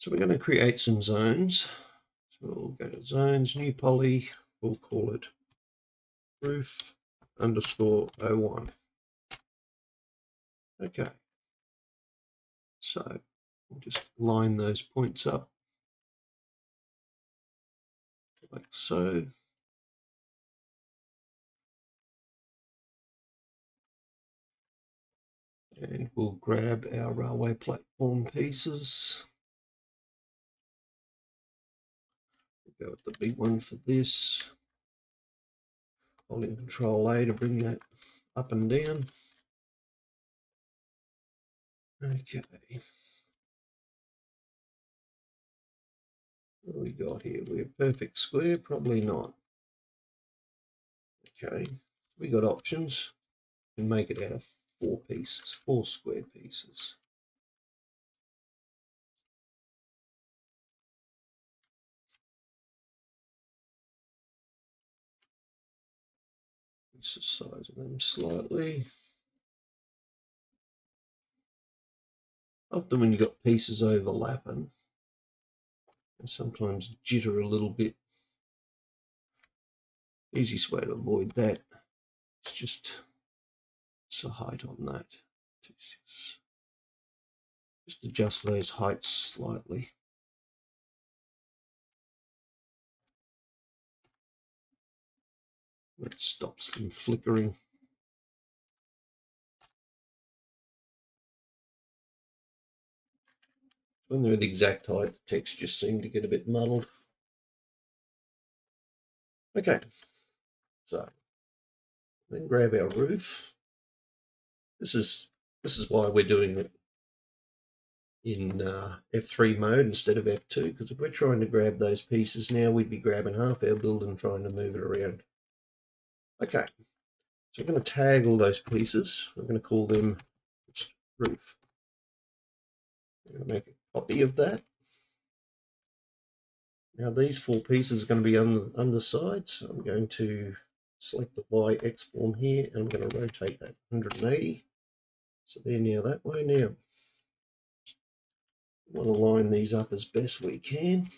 So we're going to create some zones. So we'll go to zones, new poly, we'll call it roof underscore 01. Okay. So we'll just line those points up like so. And we'll grab our railway platform pieces. We'll go with the big one for this. Holding Control A to bring that up and down. Okay. What do we got here? We're perfect square? Probably not. Okay. We got options. We can make it out of 4 pieces, 4 square pieces. Increase the size of them slightly. Often when you've got pieces overlapping, and sometimes jitter a little bit. Easiest way to avoid that is just the height on that. Just adjust those heights slightly. That stops them flickering. When they're the exact height, the textures seem to get a bit muddled. Okay, so then grab our roof. This is why we're doing it in F3 mode instead of F2, because if we're trying to grab those pieces now, we'd be grabbing half our building trying to move it around. Okay, so we're going to tag all those pieces. We're going to call them roof. I'm going to make a copy of that. Now these 4 pieces are going to be on the underside, so I'm going to select the Y-X form here, and I'm going to rotate that 180. So they're now that way now. We want to line these up as best we can.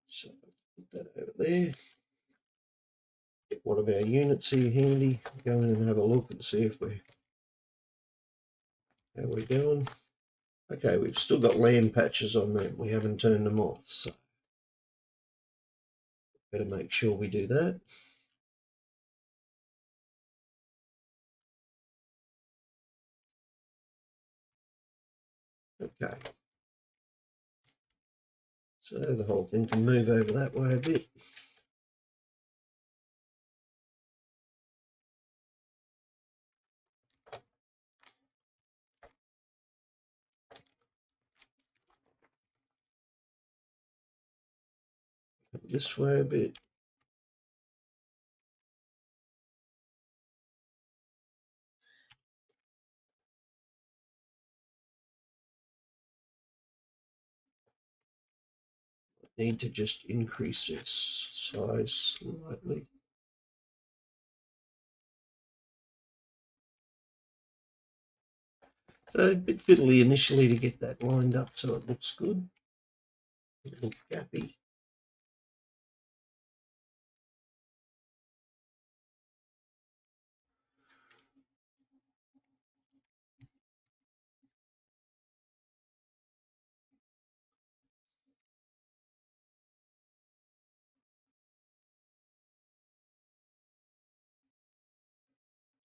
So put that over there. Get one of our units here handy. Go in and have a look and see if how we're going. Okay, we've still got land patches on them. We haven't turned them off, so better make sure we do that. Okay. So the whole thing can move over that way a bit. This way a bit. Need to just increase its size slightly. So a bit fiddly initially to get that lined up so it looks good. A little gappy.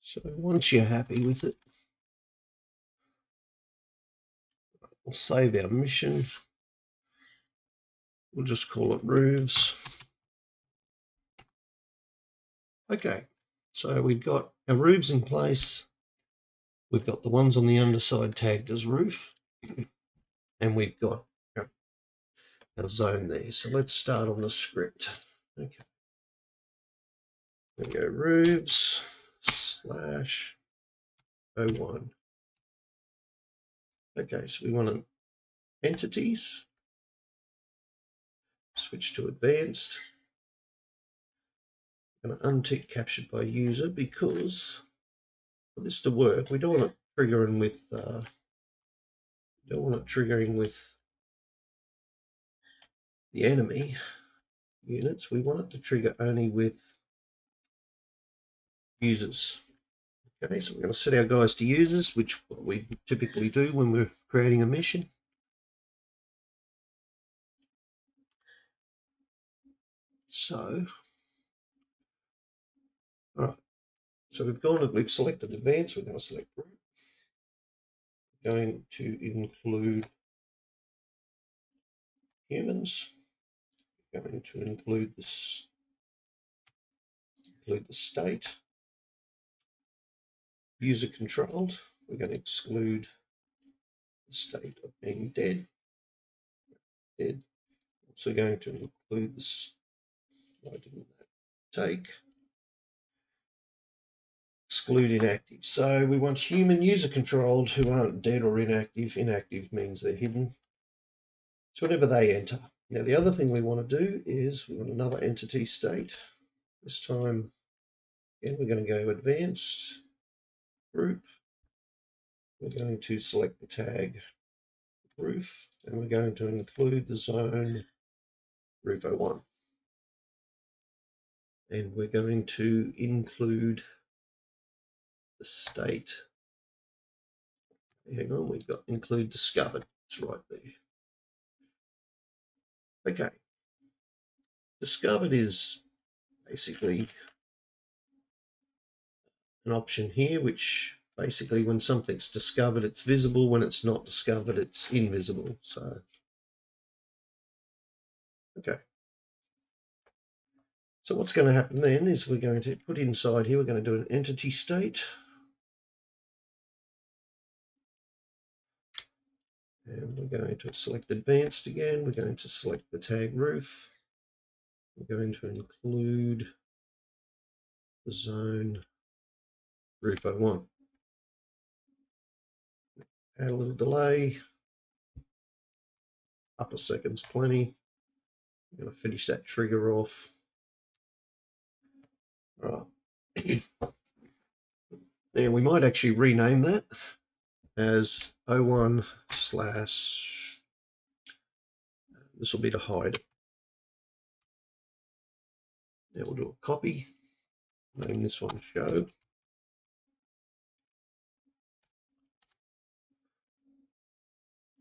So once you're happy with it, we'll save our mission. We'll just call it roofs. Okay, so we've got our roofs in place. We've got the ones on the underside tagged as roof, and we've got our zone there. So let's start on the script. Okay, we go roofs /01. Okay, so we want entities. Switch to advanced. I'm going to untick captured by user because for this to work, we don't want it triggering with the enemy units. We want it to trigger only with users. Okay, so we're going to set our guys to users, which we typically do when we're creating a mission. So, all right. So we've selected advanced. We're going to select group. We're going to include humans. We're going to include this. Include the state. User controlled. We're going to exclude the state of being dead. Dead. Also going to include this. Why didn't that take? Exclude inactive. So we want human user controlled who aren't dead or inactive. Inactive means they're hidden. So whenever they enter. Now the other thing we want to do is we want another entity state. This time, again, we're going to go advanced group. We're going to select the tag roof, and we're going to include the zone roof 01. And we're going to include the state. Hang on, we've got include discovered. It's right there. Okay. Discovered is basically an option here, which basically when something's discovered, it's visible. When it's not discovered, it's invisible. So, okay. So what's going to happen then is we're going to put inside here, we're going to do an entity state. And we're going to select advanced again. We're going to select the tag roof. We're going to include the zone roof 01. Add a little delay. Up a second's plenty. I'm going to finish that trigger off. All right. Now we might actually rename that as 01/ this will be to hide. Now we'll do a copy. Name this one show.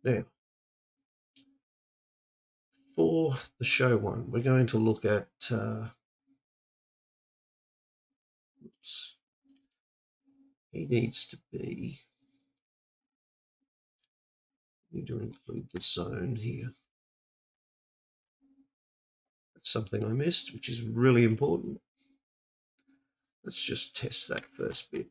Now, for the show one, we're going to look at oops, he needs to be, we need to include the zone here. That's something I missed, which is really important. Let's just test that first bit.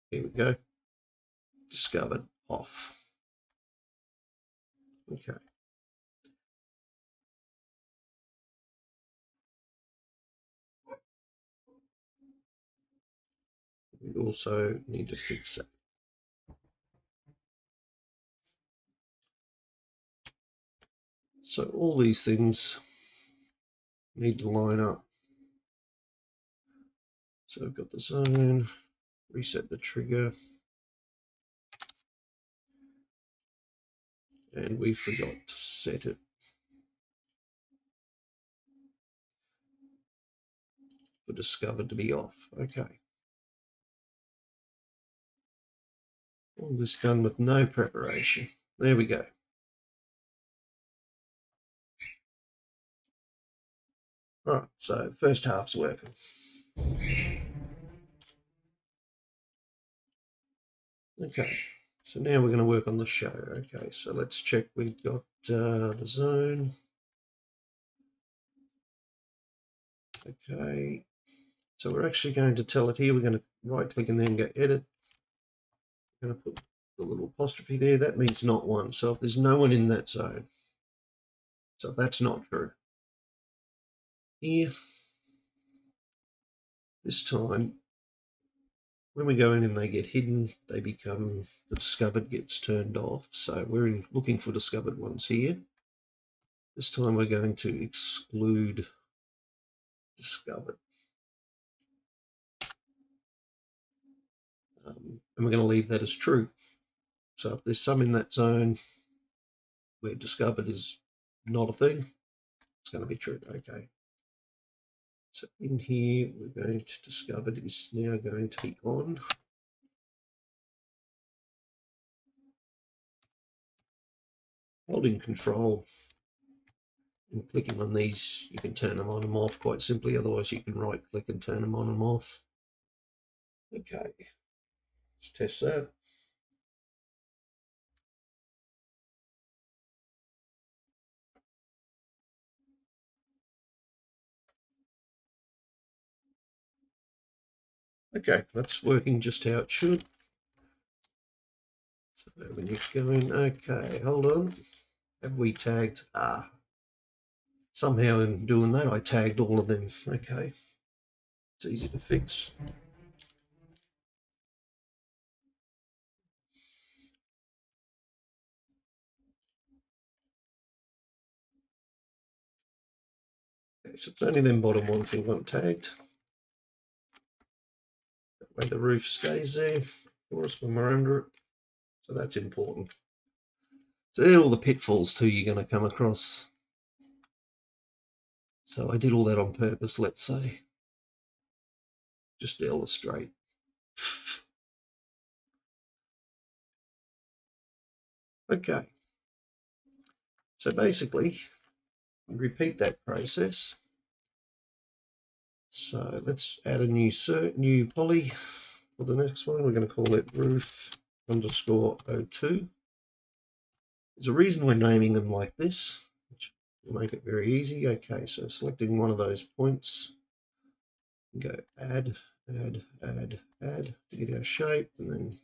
Here we go. Discovered off. Okay. We also need to fix that. So all these things need to line up. So I've got the zone, reset the trigger, and we forgot to set it for discovered to be off. Okay. All this done with no preparation. There we go. All right, so first half's working. Okay, so now we're going to work on the show. Okay, so let's check we've got the zone. Okay, so we're actually going to tell it here. We're going to right click and then go edit. We're going to put the little apostrophe there. That means not one. So if there's no one in that zone, So that's not true. Here, this time, when we go in and they get hidden, they become, the discovered gets turned off. So we're looking for discovered ones here. This time we're going to exclude discovered. And we're going to leave that as true. So if there's some in that zone where discovered is not a thing, it's going to be true. Okay. So in here, we're going to discovered is now going to be on. Holding control and clicking on these, you can turn them on and off quite simply. Otherwise, you can right click and turn them on and off. Okay, let's test that. Okay, that's working just how it should. So when you go in, okay, hold on. Have we tagged? Somehow in doing that, I tagged all of them. Okay, it's easy to fix. Okay, so it's only them bottom ones we want tagged. That way the roof stays there for us when we're under it. So that's important. So they're all the pitfalls too you're going to come across. So I did all that on purpose, let's say, just to illustrate. Okay, so basically, repeat that process. So let's add a new poly for the next one. We're going to call it roof underscore 02. There's a reason we're naming them like this, which will make it very easy. Okay, so selecting one of those points, go add to get our shape, and then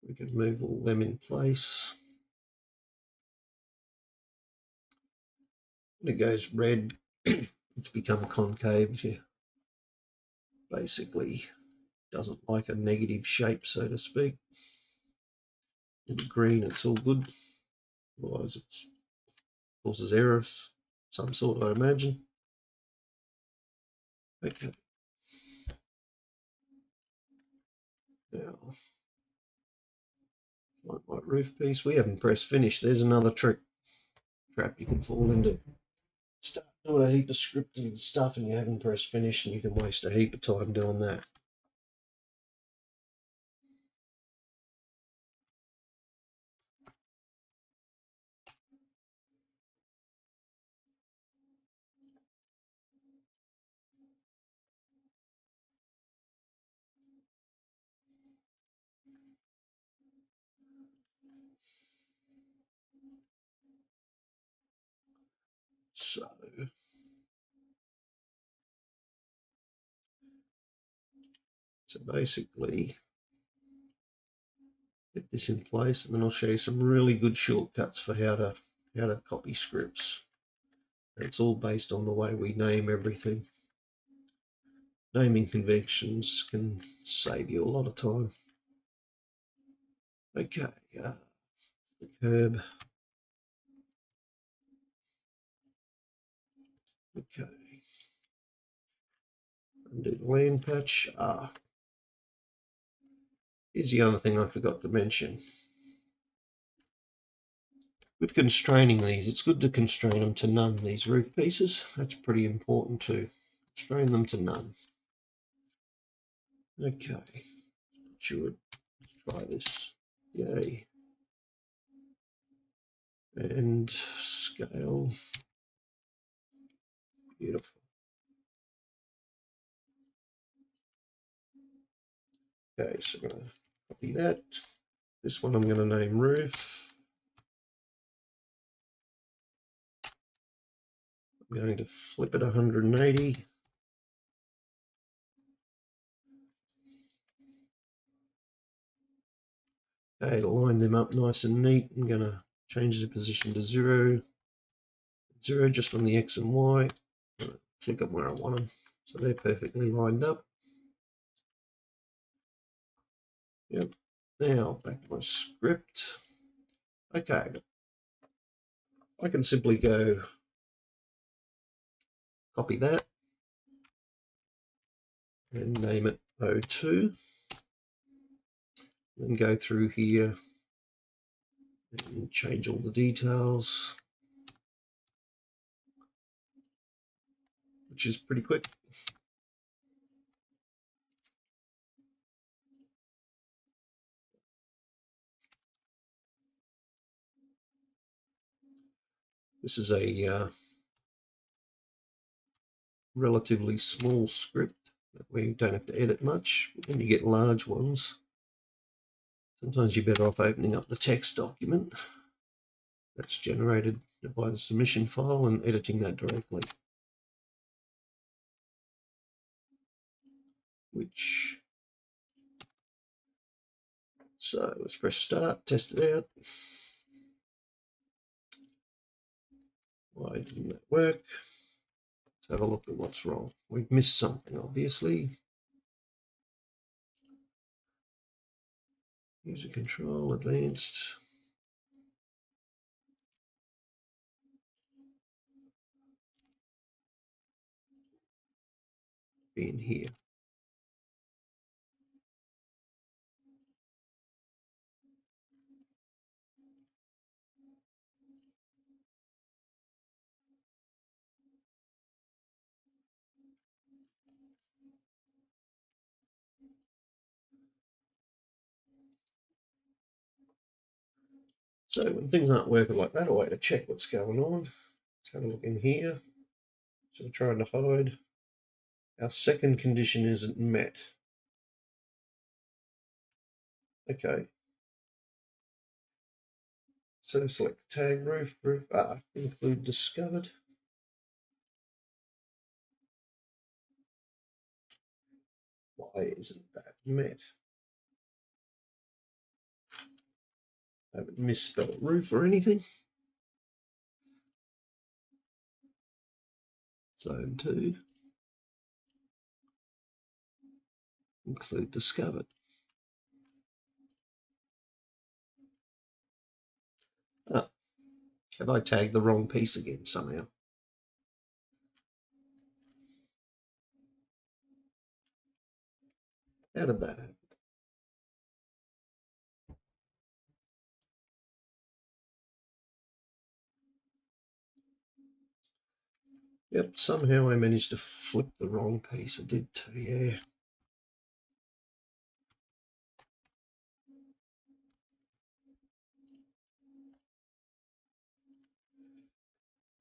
we can move all them in place. When it goes red, it's become concave. Yeah, basically doesn't like a negative shape, so to speak. In green, it's all good. Otherwise, it causes errors, some sort, I imagine. Okay. Now, like my roof piece, we haven't pressed finish. There's another trap you can fall into. Start doing a heap of scripting stuff and you haven't pressed finish, and you can waste a heap of time doing that. So basically, get this in place, and then I'll show you some really good shortcuts for how to copy scripts. It's all based on the way we name everything. Naming conventions can save you a lot of time. Okay, the curb. Okay, undo the land patch. Here's the other thing I forgot to mention. With constraining these, it's good to constrain them to none, these roof pieces. That's pretty important too. Constrain them to none. Okay, sure. Let's try this. Yay. And scale. Beautiful. Okay, so I'm going to copy that. This one I'm going to name roof. I'm going to flip it 180. Okay, to line them up nice and neat, I'm going to change the position to 0, 0 just on the X and Y. Click them where I want them, so they're perfectly lined up. Yep. Now back to my script. Okay, I can simply go copy that and name it O2. Then go through here and change all the details, which is pretty quick. This is a relatively small script that we don't have to edit much. When you get large ones, sometimes you're better off opening up the text document that's generated by the submission file and editing that directly. So let's press start, test it out. Why didn't that work? Let's have a look at what's wrong. We've missed something, obviously. User control, advanced. Be in here. So when things aren't working like that, a way to check what's going on. Let's have a look in here. So we're trying to hide. Our second condition isn't met. Okay. So select the tag roof, include discovered. Why isn't that met? I haven't misspelled roof or anything. Zone 2. Include discovered. Oh, have I tagged the wrong piece again somehow? How did that happen? Yep, somehow I managed to flip the wrong piece. I did too, yeah.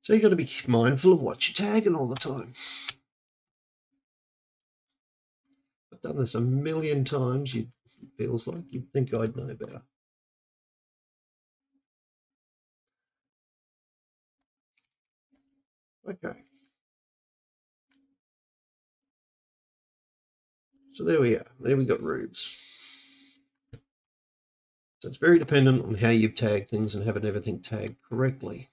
So you got to be mindful of what you're tagging all the time. I've done this a million times. It feels like you'd think I'd know better. Okay. So there we are. There we got roofs. So it's very dependent on how you've tagged things and having everything tagged correctly.